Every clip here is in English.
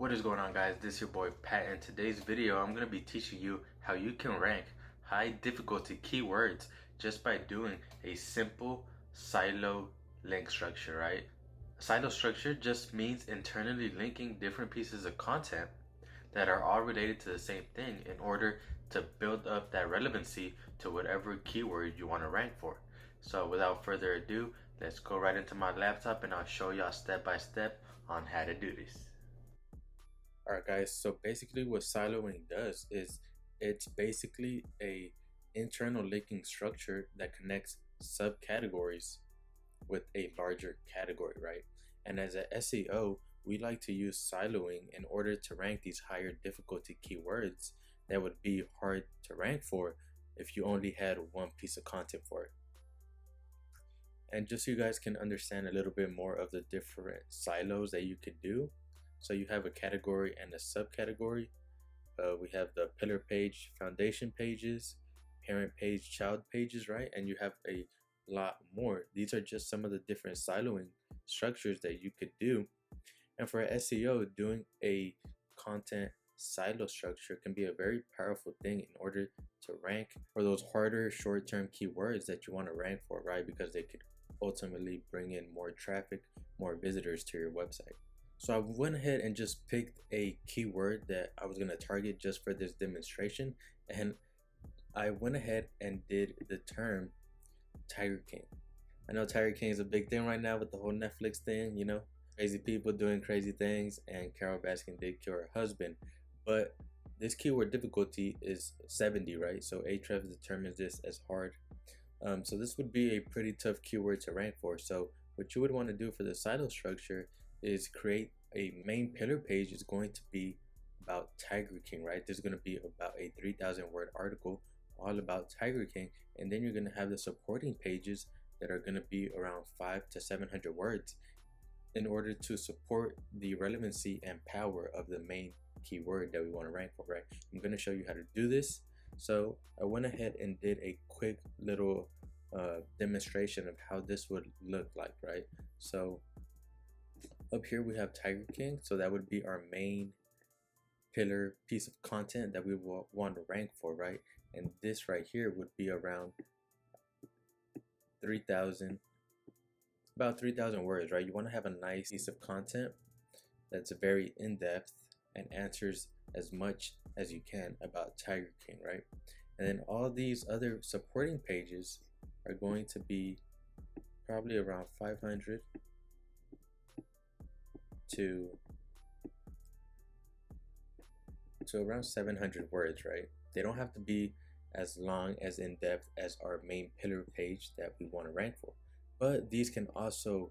What is going on, guys? This is your boy Pat. In today's video I'm going to be teaching you how you can rank high difficulty keywords just by doing a simple silo link structure, right? Silo structure just means internally linking different pieces of content that are all related to the same thing in order to build up that relevancy to whatever keyword you want to rank for. So without further ado, let's go right into my laptop and I'll show y'all step by step on how to do this. Alright guys, so basically what siloing does is it's basically a internal linking structure that connects subcategories with a larger category, right? And as a SEO, we like to use siloing in order to rank these higher difficulty keywords that would be hard to rank for if you only had one piece of content for it. And just so you guys can understand a little bit more of the different silos that you could do. So you have a category and a subcategory. We have the pillar page, foundation pages, parent page, child pages, right? And you have a lot more. These are just some of the different siloing structures that you could do. And for SEO, doing a content silo structure can be a very powerful thing in order to rank for those harder short-term keywords that you want to rank for, right? Because they could ultimately bring in more traffic, more visitors to your website. So I went ahead and just picked a keyword that I was going to target just for this demonstration, and I went ahead and did the term Tiger King. I know Tiger King is a big thing right now with the whole Netflix thing, you know, crazy people doing crazy things, and Carol Baskin did kill her husband. But this keyword difficulty is 70, right? So Ahrefs determines this as hard. So this would be a pretty tough keyword to rank for. So what you would want to do for the silo structure is create a main pillar page is going to be about Tiger King, right? There's going to be about a 3,000 word article all about Tiger King, and then you're going to have the supporting pages that are going to be around 500 to 700 words in order to support the relevancy and power of the main keyword that we want to rank for, right? I'm going to show you how to do this. So I went ahead and did a quick little demonstration of how this would look like, right? So up here we have Tiger King, so that would be our main pillar piece of content that we will want to rank for, right? And this right here would be around 3,000, about 3,000 words, right? You want to have a nice piece of content that's very in-depth and answers as much as you can about Tiger King, right? And then all these other supporting pages are going to be probably around 500 to around 700 words, right? They don't have to be as long as in-depth as our main pillar page that we want to rank for, but these can also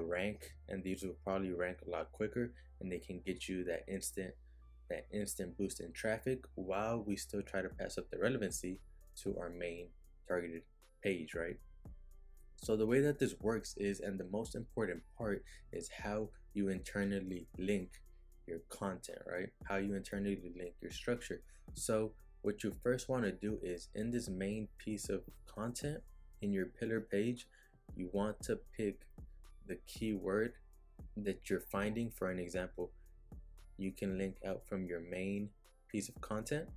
rank, and these will probably rank a lot quicker, and they can get you that instant boost in traffic while we still try to pass up the relevancy to our main targeted page, right? So the way that this works is, and the most important part is how you internally link your content, right? How you internally link your structure. So what you first want to do is, in this main piece of content in your pillar page, you want to pick the keyword that you're finding. For an example, you can link out from your main piece of content,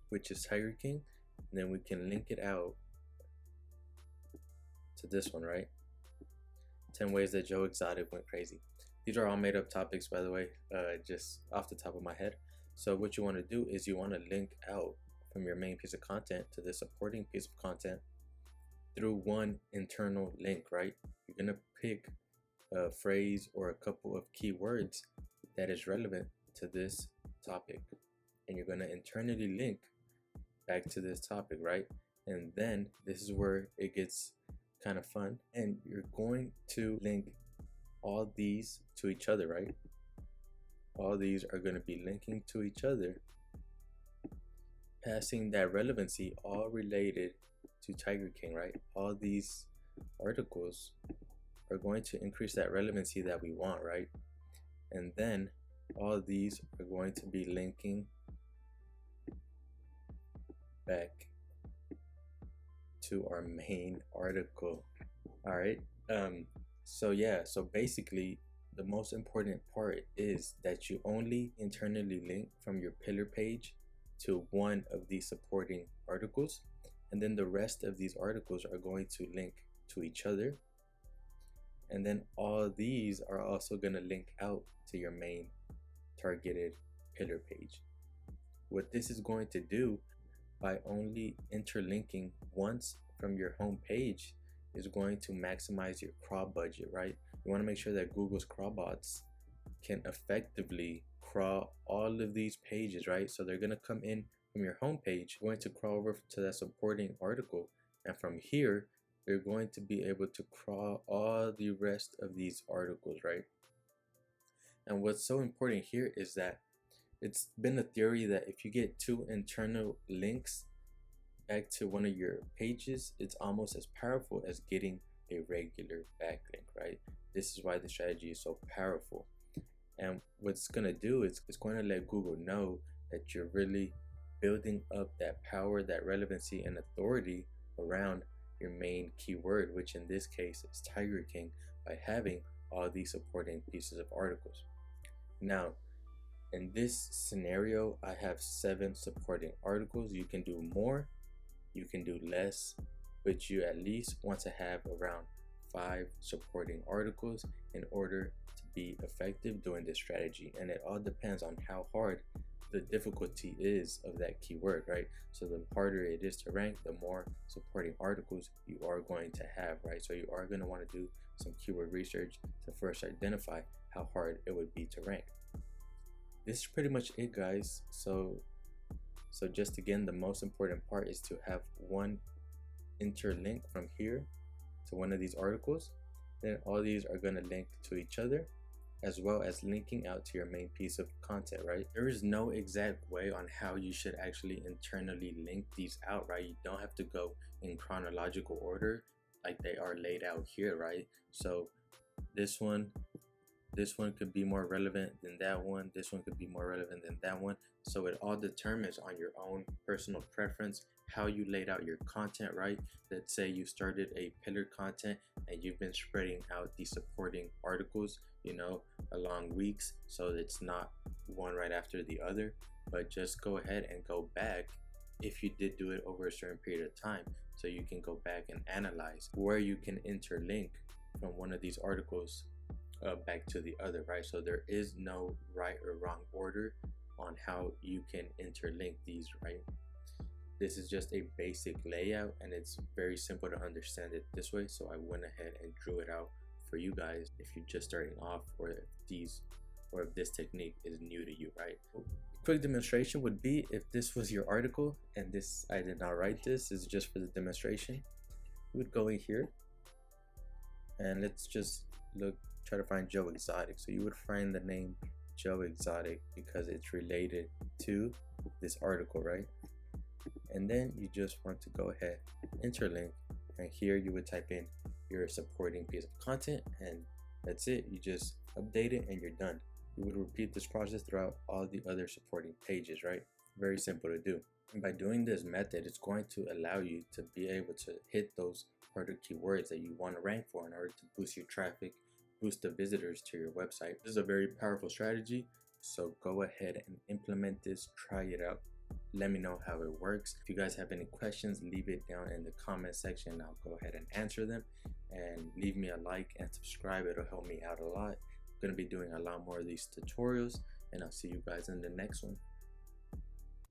which is Tiger King, and then we can link it out to this one, right? 10 ways that Joe Exotic went crazy. These are all made up topics, by the way, just off the top of my head. So what you want to do is you want to link out from your main piece of content to the supporting piece of content through one internal link, right? You're going to pick a phrase or a couple of keywords that is relevant to this topic, and you're going to internally link back to this topic, right? And then this is where it gets kind of fun, and you're going to link all these to each other, right? All these are going to be linking to each other, passing that relevancy, all related to Tiger King, right? All these articles are going to increase that relevancy that we want, right? And then all these are going to be linking back to our main article. All right. So yeah, so basically the most important part is that you only internally link from your pillar page to one of these supporting articles, and then the rest of these articles are going to link to each other, and then all these are also going to link out to your main targeted pillar page. What this is going to do by only interlinking once from your home page is going to maximize your crawl budget, right? You want to make sure that Google's crawl bots can effectively crawl all of these pages, right? So they're going to come in from your home page, going to crawl over to that supporting article, and from here they're going to be able to crawl all the rest of these articles, right? And what's so important here is that it's been a theory that if you get 2 internal links back to one of your pages, it's almost as powerful as getting a regular backlink, right? This is why the strategy is so powerful. And what's going to do is it's going to let Google know that you're really building up that power, that relevancy and authority around your main keyword, which in this case is Tiger King, by having all these supporting pieces of articles. Now, in this scenario, I have 7 supporting articles. You can do more, you can do less, but you at least want to have around 5 supporting articles in order to be effective doing this strategy. And it all depends on how hard the difficulty is of that keyword, right? So the harder it is to rank, the more supporting articles you are going to have, right? So you are going to want to do some keyword research to first identify how hard it would be to rank. This is pretty much it, guys. So just again, the most important part is to have one interlink from here to one of these articles. Then all these are going to link to each other, as well as linking out to your main piece of content, right? There is no exact way on how you should actually internally link these out, right? You don't have to go in chronological order like they are laid out here, right? So this one could be more relevant than that one. This one could be more relevant than that one. So it all determines on your own personal preference, how you laid out your content, right? Let's say you started a pillar content and you've been spreading out the supporting articles, you know, along weeks. So it's not one right after the other, but just go ahead and go back if you did do it over a certain period of time. So you can go back and analyze where you can interlink from one of these articles back to the other, right? So there is no right or wrong order on how you can interlink these, right? This is just a basic layout and it's very simple to understand it this way. So I went ahead and drew it out for you guys if you're just starting off, or if this technique is new to you, right? Quick demonstration would be if this was your article and this, I did not write this is just for the demonstration. You would go in here and let's just try to find Joe Exotic. So you would find the name Joe Exotic because it's related to this article, right? And then you just want to go ahead, interlink, and here you would type in your supporting piece of content, and that's it. You just update it and you're done. You would repeat this process throughout all the other supporting pages, right? Very simple to do. And by doing this method, it's going to allow you to be able to hit those harder keywords that you want to rank for in order to boost your traffic, boost the visitors to your website. This is a very powerful strategy, so go ahead and implement this, try it out. Let me know how it works. If you guys have any questions, leave it down in the comment section. I'll go ahead and answer them, and leave me a like and subscribe. It'll help me out a lot. I'm going to be doing a lot more of these tutorials, and I'll see you guys in the next one.